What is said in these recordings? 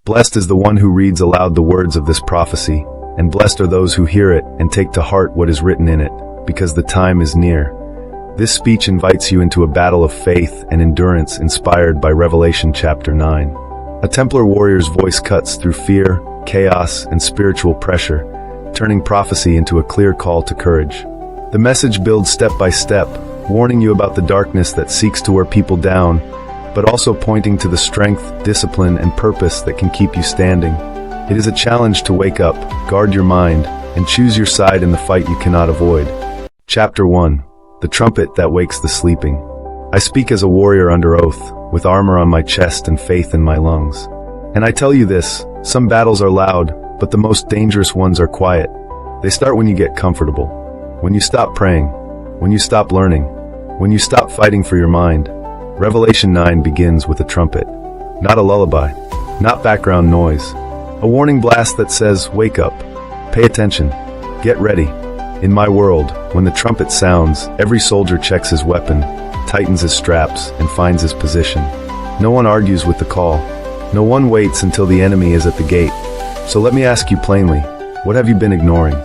Blessed is the one who reads aloud the words of this prophecy, and blessed are those who hear it and take to heart what is written in it, because the time is near. This speech invites you into a battle of faith and endurance inspired by Revelation chapter 9. A Templar warrior's voice cuts through fear, chaos, and spiritual pressure, turning prophecy into a clear call to courage. The message builds step by step, warning you about the darkness that seeks to wear people down, but also pointing to the strength, discipline, and purpose that can keep you standing. It is a challenge to wake up, guard your mind, and choose your side in the fight you cannot avoid. Chapter 1. The Trumpet that Wakes the Sleeping. I speak as a warrior under oath, with armor on my chest and faith in my lungs. And I tell you this, some battles are loud, but the most dangerous ones are quiet. They start when you get comfortable. When you stop praying. When you stop learning. When you stop fighting for your mind. Revelation 9 begins with a trumpet. Not a lullaby. Not background noise. A warning blast that says, wake up. Pay attention. Get ready. In my world, when the trumpet sounds, every soldier checks his weapon, tightens his straps, and finds his position. No one argues with the call. No one waits until the enemy is at the gate. So let me ask you plainly, what have you been ignoring?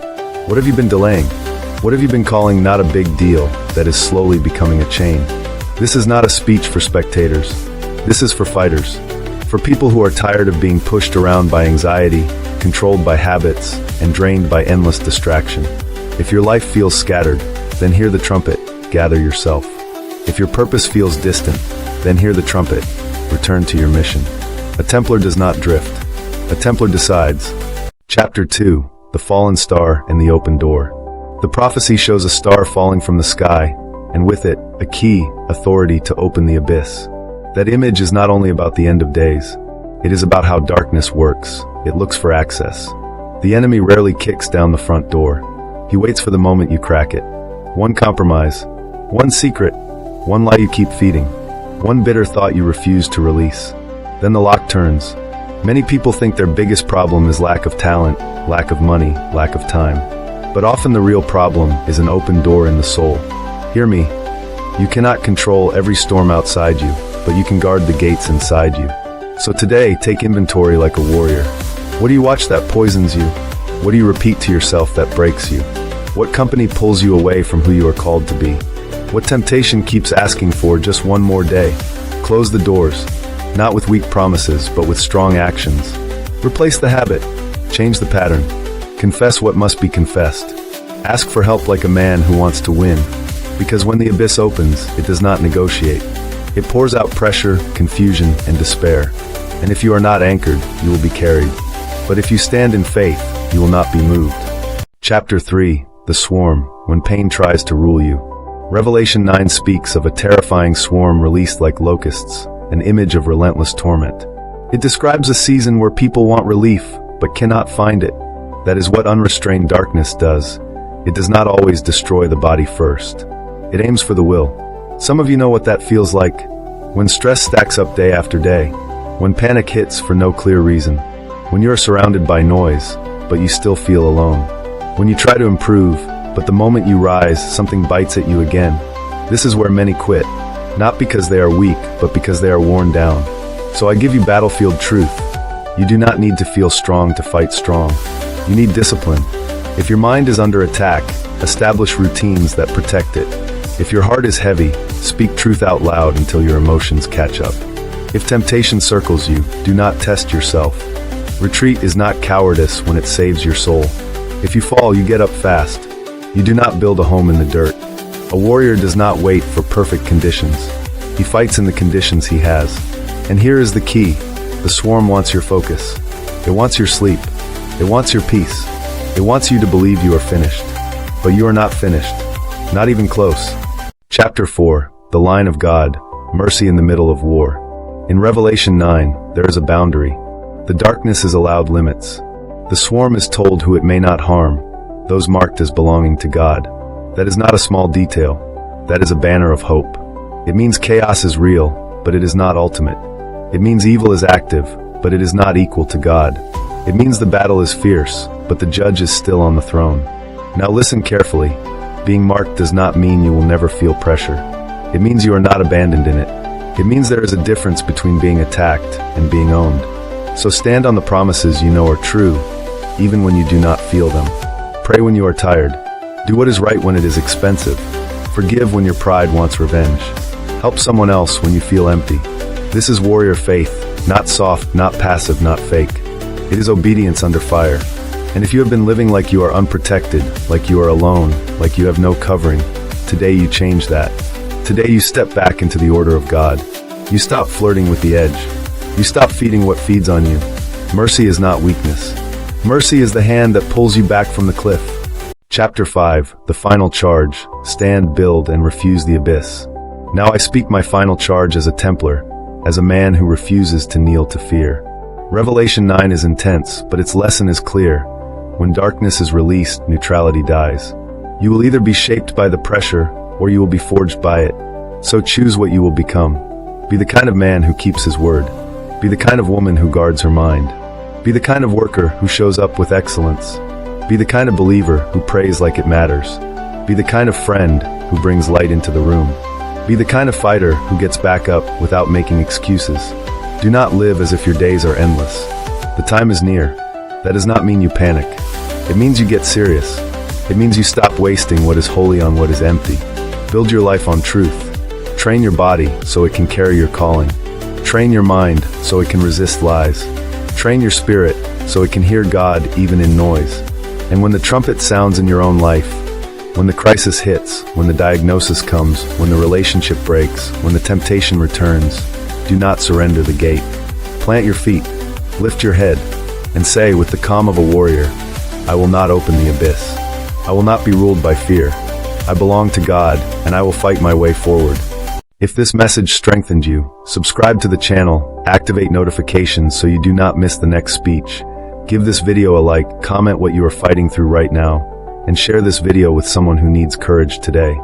What have you been delaying? What have you been calling not a big deal that is slowly becoming a chain? This is not a speech for spectators. This is for fighters. For people who are tired of being pushed around by anxiety, controlled by habits, and drained by endless distraction. If your life feels scattered, then hear the trumpet, gather yourself. If your purpose feels distant, then hear the trumpet, return to your mission. A Templar does not drift. A Templar decides. Chapter 2. The Fallen Star and the Open Door. The prophecy shows a star falling from the sky, and with it, a key, authority to open the abyss. That image is not only about the end of days. It is about how darkness works. It looks for access. The enemy rarely kicks down the front door. He waits for the moment you crack it. One compromise, one secret, one lie you keep feeding, one bitter thought you refuse to release. Then the lock turns. Many people think their biggest problem is lack of talent, lack of money, lack of time. But often the real problem is an open door in the soul. Hear me. You cannot control every storm outside you, but you can guard the gates inside you. So today, take inventory like a warrior. What do you watch that poisons you? What do you repeat to yourself that breaks you? What company pulls you away from who you are called to be? What temptation keeps asking for just one more day? Close the doors, not with weak promises, but with strong actions. Replace the habit, change the pattern, confess what must be confessed. Ask for help like a man who wants to win, because when the abyss opens, it does not negotiate. It pours out pressure, confusion, and despair. And if you are not anchored, you will be carried. But if you stand in faith, you will not be moved. Chapter 3. The Swarm, when pain tries to rule you. Revelation 9 speaks of a terrifying swarm released like locusts, an image of relentless torment. It describes a season where people want relief, but cannot find it. That is what unrestrained darkness does. It does not always destroy the body first. It aims for the will. Some of you know what that feels like. When stress stacks up day after day. When panic hits for no clear reason. When you are surrounded by noise, but you still feel alone. When you try to improve, but the moment you rise, something bites at you again. This is where many quit, not because they are weak, but because they are worn down. So I give you battlefield truth. You do not need to feel strong to fight strong. You need discipline. If your mind is under attack, establish routines that protect it. If your heart is heavy, speak truth out loud until your emotions catch up. If temptation circles you, do not test yourself. Retreat is not cowardice when it saves your soul. If you fall, you get up fast. You do not build a home in the dirt. A warrior does not wait for perfect conditions. He fights in the conditions he has. And here is the key. The swarm wants your focus. It wants your sleep. It wants your peace. It wants you to believe you are finished. But you are not finished. Not even close. Chapter 4. The Line of God. Mercy in the Middle of War. In Revelation 9, there is a boundary. The darkness is allowed limits. The swarm is told who it may not harm, those marked as belonging to God. That is not a small detail. That is a banner of hope. It means chaos is real, but it is not ultimate. It means evil is active, but it is not equal to God. It means the battle is fierce, but the judge is still on the throne. Now listen carefully. Being marked does not mean you will never feel pressure. It means you are not abandoned in it. It means there is a difference between being attacked and being owned. So stand on the promises you know are true, even when you do not feel them. Pray when you are tired. Do what is right when it is expensive. Forgive when your pride wants revenge. Help someone else when you feel empty. This is warrior faith, not soft, not passive, not fake. It is obedience under fire. And if you have been living like you are unprotected, like you are alone, like you have no covering, today you change that. Today you step back into the order of God. You stop flirting with the edge. You stop feeding what feeds on you. Mercy is not weakness. Mercy is the hand that pulls you back from the cliff. Chapter 5, the final charge. Stand, build, and refuse the abyss. Now I speak my final charge as a Templar, as a man who refuses to kneel to fear. Revelation 9 is intense, but its lesson is clear. When darkness is released, neutrality dies. You will either be shaped by the pressure, or you will be forged by it. So choose what you will become. Be the kind of man who keeps his word. Be the kind of woman who guards her mind. Be the kind of worker who shows up with excellence. Be the kind of believer who prays like it matters. Be the kind of friend who brings light into the room. Be the kind of fighter who gets back up without making excuses. Do not live as if your days are endless. The time is near. That does not mean you panic. It means you get serious. It means you stop wasting what is holy on what is empty. Build your life on truth. Train your body so it can carry your calling. Train your mind so it can resist lies. Train your spirit so it can hear God even in noise. And when the trumpet sounds in your own life, when the crisis hits, when the diagnosis comes, when the relationship breaks, when the temptation returns, do not surrender the gate. Plant your feet, lift your head, and say with the calm of a warrior, I will not open the abyss. I will not be ruled by fear. I belong to God, and I will fight my way forward. If this message strengthened you, subscribe to the channel, activate notifications so you do not miss the next speech. Give this video a like, comment what you are fighting through right now, and share this video with someone who needs courage today.